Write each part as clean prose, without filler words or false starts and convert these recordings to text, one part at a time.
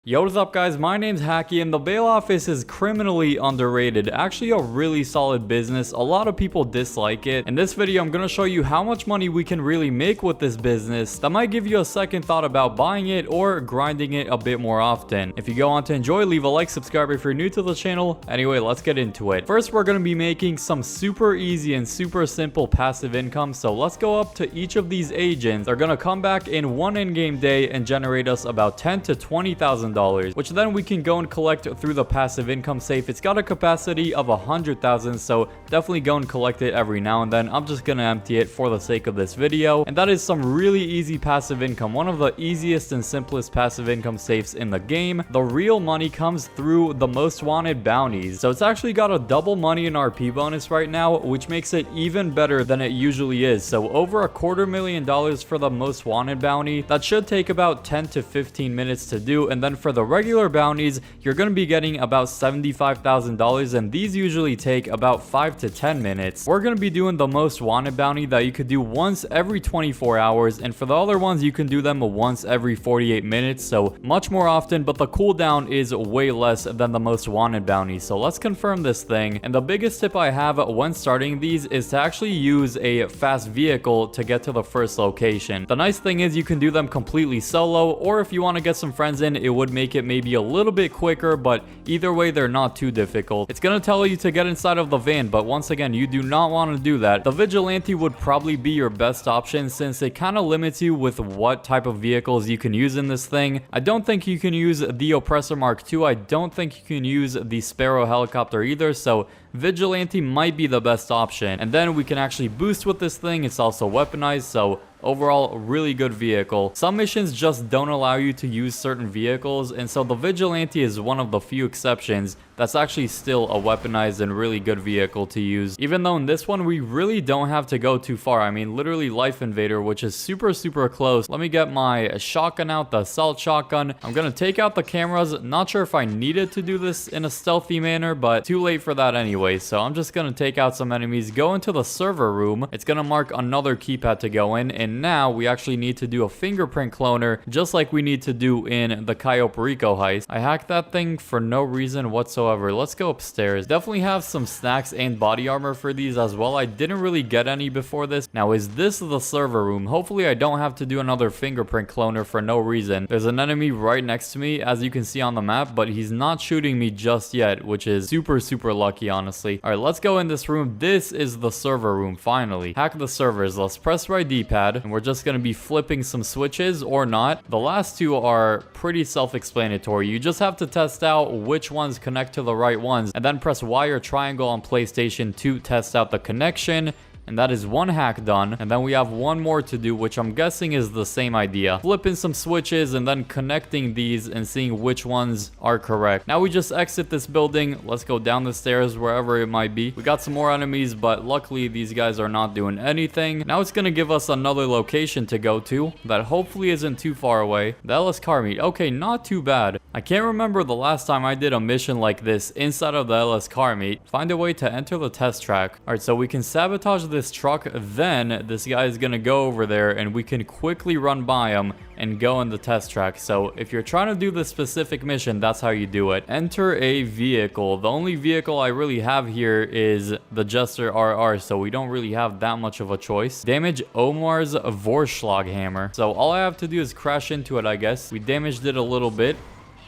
Yo, what's up guys, my name's Hakiii and the bail office is criminally underrated. Actually a really solid business. A lot of people dislike it. In this video I'm going to show you how much money we can really make with this business that might give you a second thought about buying it or grinding it a bit more often. If you go on to enjoy, leave a like, subscribe if you're new to the channel. Anyway, let's get into it. First we're going to be making some super easy and super simple passive income. So let's go up to each of these agents. They're going to come back in one in-game day and generate us about $10,000 to $20,000. Which then we can go and collect through the passive income safe. It's got a capacity of 100,000, so definitely go and collect it every now and then. I'm just gonna empty it for the sake of this video, and that is some really easy passive income, one of the easiest and simplest passive income safes in the game. The real money comes through the most wanted bounties, so it's actually got a double money and RP bonus right now, which makes it even better than it usually is. So over $250,000 for the most wanted bounty. That should take about 10 to 15 minutes to do, and then for the regular bounties, you're going to be getting about $75,000, and these usually take about 5 to 10 minutes. We're going to be doing the most wanted bounty that you could do once every 24 hours, and for the other ones, you can do them once every 48 minutes, so much more often, but the cooldown is way less than the most wanted bounty. So let's confirm this thing, and the biggest tip I have when starting these is to actually use a fast vehicle to get to the first location. The nice thing is you can do them completely solo, or if you want to get some friends in, it would make it maybe a little bit quicker, but either way they're not too difficult. It's going to tell you to get inside of the van, but once again you do not want to do that. The vigilante would probably be your best option since it kind of limits you with what type of vehicles you can use in this thing. I don't think you can use the Oppressor Mark II. I don't think you can use the Sparrow helicopter either, so vigilante might be the best option. And then we can actually boost with this thing. It's also weaponized, so overall, really good vehicle. Some missions just don't allow you to use certain vehicles, and so the vigilante is one of the few exceptions that's actually still a weaponized and really good vehicle to use. Even though in this one, we really don't have to go too far. I mean, literally Life Invader, which is super close. Let me get my shotgun out, the assault shotgun. I'm gonna take out the cameras. Not sure if I needed to do this in a stealthy manner, but too late for that anyway. So I'm just gonna take out some enemies, go into the server room. It's gonna mark another keypad to go in, and now we actually need to do a fingerprint cloner, just like we need to do in the Cayo Perico heist. I hacked that thing for no reason whatsoever. Let's go upstairs. Definitely have some snacks and body armor for these as well. I didn't really get any before this. Now, is this the server room? Hopefully I don't have to do another fingerprint cloner for no reason. There's an enemy right next to me, as you can see on the map, but he's not shooting me just yet, which is super lucky, honestly. All right, let's go in this room. This is the server room, finally. Hack the servers. Let's press right D-pad, and we're just going to be flipping some switches or not. The last two are pretty self-explanatory. You just have to test out which ones connect to the right ones, and then press Y or triangle on PlayStation to test out the connection. And that is one hack done. And then we have one more to do, which I'm guessing is the same idea. Flipping some switches and then connecting these and seeing which ones are correct. Now we just exit this building. Let's go down the stairs, wherever it might be. We got some more enemies, but luckily these guys are not doing anything. Now it's going to give us another location to go to that hopefully isn't too far away. The LS car meet. Okay, not too bad. I can't remember the last time I did a mission like this inside of the LS car meet. Find a way to enter the test track. All right, so we can sabotage this truck, then this guy is gonna go over there and we can quickly run by him and go in the test track. So if you're trying to do this specific mission, that's how you do it. Enter a vehicle. The only vehicle I really have here is the Jester RR, so we don't really have that much of a choice. Damage Omar's Vorschlag hammer. So all I have to do is crash into it, I guess. We damaged it a little bit.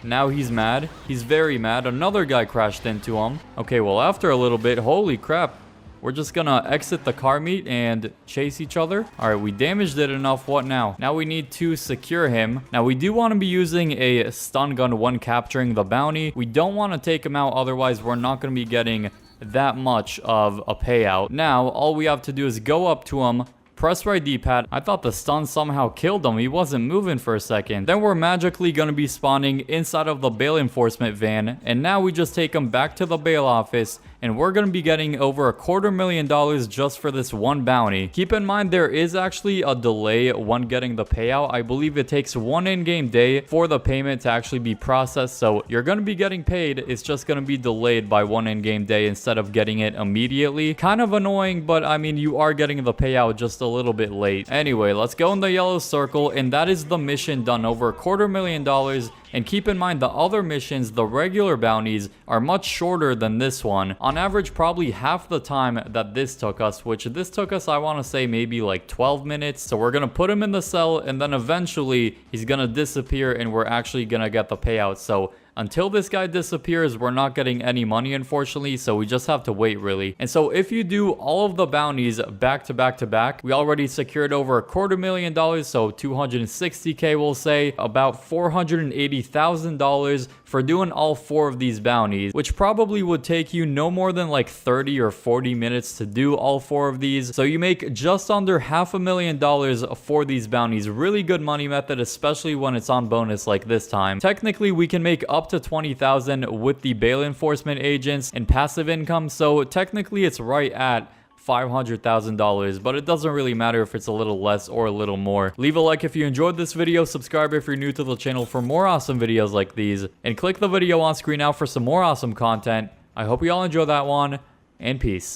Now he's mad. He's very mad. Another guy crashed into him. Okay, well, after a little bit, holy crap. We're just gonna exit the car meet and chase each other. All right, we damaged it enough. What now? Now we need to secure him. Now we do want to be using a stun gun when capturing the bounty. We don't want to take him out, otherwise we're not going to be getting that much of a payout. Now all we have to do is go up to him, press right D-pad. I thought the stun somehow killed him. He wasn't moving for a second. Then we're magically going to be spawning inside of the bail enforcement van, and now we just take him back to the bail office, and we're going to be getting over $250,000 just for this one bounty. Keep in mind there is actually a delay when getting the payout. I believe it takes one in-game day for the payment to actually be processed, so you're going to be getting paid. It's just going to be delayed by one in-game day instead of getting it immediately. Kind of annoying, but I mean, you are getting the payout just a little bit late. Anyway, let's go in the yellow circle, and that is the mission done. Over $250,000. And keep in mind the other missions, the regular bounties, are much shorter than this one. On average, probably half the time that this took us, which this took us, I want to say maybe like 12 minutes. So we're going to put him in the cell, and then eventually he's going to disappear and we're actually going to get the payout. So until this guy disappears, we're not getting any money, unfortunately, so we just have to wait, really. And so if you do all of the bounties back to back to back, we already secured over $250,000, so 260K, we'll say, about $480,000 for doing all 4 of these bounties, which probably would take you no more than like 30 or 40 minutes to do all 4 of these. So you make just under $500,000 for these bounties. Really good money method, especially when it's on bonus like this time. Technically, we can make up to $20,000 with the bail enforcement agents and passive income, so technically it's right at $500,000, but it doesn't really matter if it's a little less or a little more. Leave a like if you enjoyed this video, subscribe if you're new to the channel for more awesome videos like these, and click the video on screen now for some more awesome content. I hope you all enjoy that one, and peace.